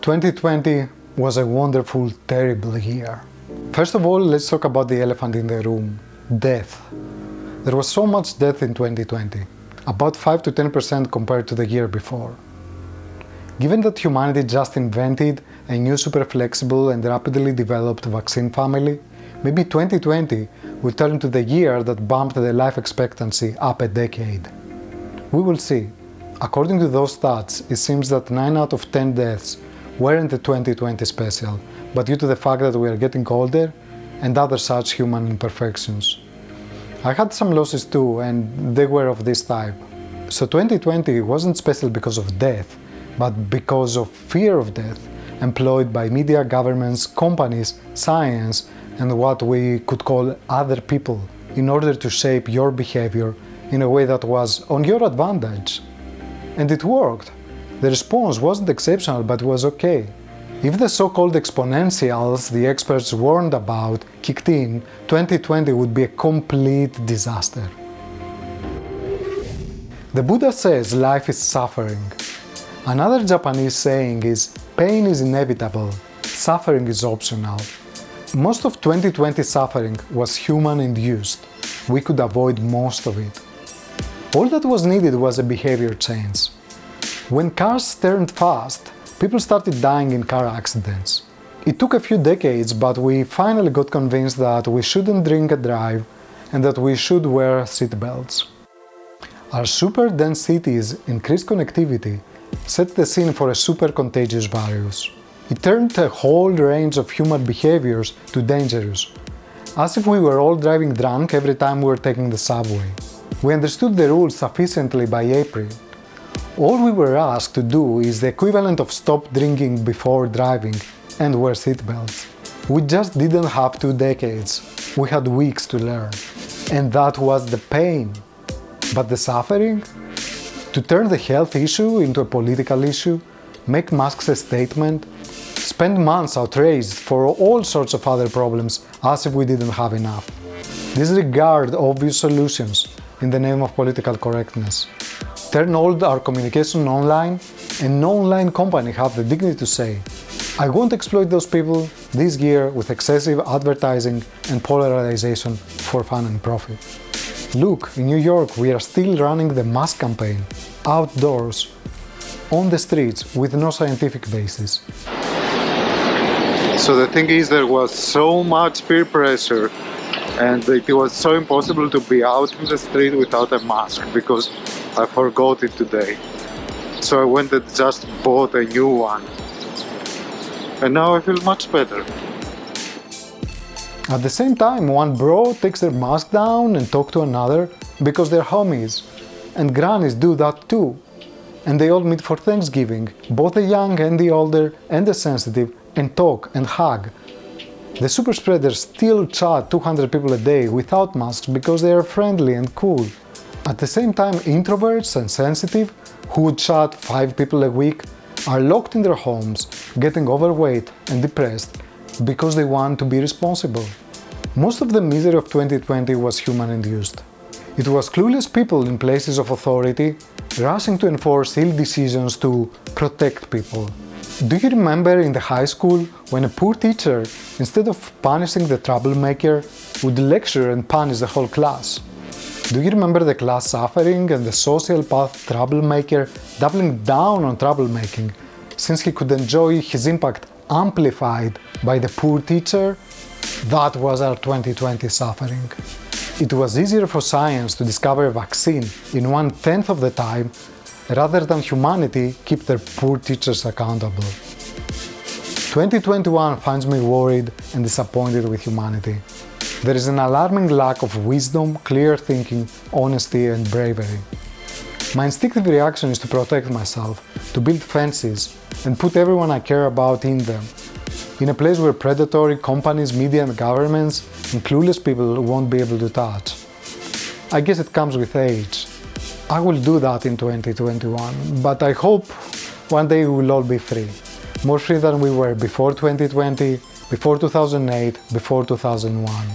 2020 was a wonderful, terrible year. First of all, let's talk about the elephant in the room: death. There was so much death in 2020, about 5 to 10% compared to the year before. Given that humanity just invented a new super flexible and rapidly developed vaccine family, maybe 2020 will turn into the year that bumped the life expectancy up a decade. We will see. According to those stats, it seems that 9 out of 10 deaths weren't the 2020 special, but due to the fact that we are getting older and other such human imperfections. I had some losses too, and they were of this type. So 2020 wasn't special because of death, but because of fear of death, employed by media, governments, companies, science, and what we could call other people, in order to shape your behavior in a way that was on your advantage. And it worked. The response wasn't exceptional, but was okay. If the so-called exponentials the experts warned about kicked in, 2020 would be a complete disaster. The Buddha says life is suffering. Another Japanese saying is, pain is inevitable, suffering is optional. Most of 2020 suffering was human-induced. We could avoid most of it. All that was needed was a behavior change. When cars turned fast, people started dying in car accidents. It took a few decades, but we finally got convinced that we shouldn't drink and drive and that we should wear seatbelts. Our super dense cities' increased connectivity set the scene for a super contagious virus. It turned a whole range of human behaviors to dangerous, as if we were all driving drunk every time we were taking the subway. We understood the rules sufficiently by April. All we were asked to do is the equivalent of stop drinking before driving and wear seatbelts. We just didn't have 2 decades. We had weeks to learn. And that was the pain. But the suffering? To turn the health issue into a political issue, make masks a statement, spend months outraged for all sorts of other problems as if we didn't have enough. Disregard obvious solutions in the name of political correctness. Turn all our communication online, and no online company have the dignity to say, I won't exploit those people this year with excessive advertising and polarization for fun and profit. Look, in New York we are still running the mask campaign, outdoors, on the streets, with no scientific basis. So the thing is, there was so much peer pressure and it was so impossible to be out in the street without a mask because I forgot it today. So I went and just bought a new one. And now I feel much better. At the same time, one bro takes their mask down and talks to another because they're homies. And grannies do that too. And they all meet for Thanksgiving, both the young and the older and the sensitive, and talk and hug. The super spreaders still chat 200 people a day without masks because they are friendly and cool. At the same time, introverts and sensitive, who would chat 5 people a week, are locked in their homes, getting overweight and depressed because they want to be responsible. Most of the misery of 2020 was human-induced. It was clueless people in places of authority rushing to enforce ill decisions to protect people. Do you remember in the high school when a poor teacher, instead of punishing the troublemaker, would lecture and punish the whole class? Do you remember the class suffering and the sociopath troublemaker doubling down on troublemaking, since he could enjoy his impact amplified by the poor teacher? That was our 2020 suffering. It was easier for science to discover a vaccine in 1/10 of the time rather than humanity keep their poor teachers accountable. 2021 finds me worried and disappointed with humanity. There is an alarming lack of wisdom, clear thinking, honesty and bravery. My instinctive reaction is to protect myself, to build fences and put everyone I care about in them, in a place where predatory companies, media and governments and clueless people won't be able to touch. I guess it comes with age. I will do that in 2021, but I hope one day we will all be free. More free than we were before 2020, before 2008, before 2001.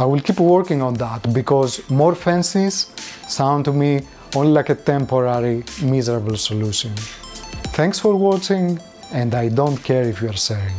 I will keep working on that because more fences sound to me only like a temporary, miserable solution. Thanks for watching and I don't care if you're sharing.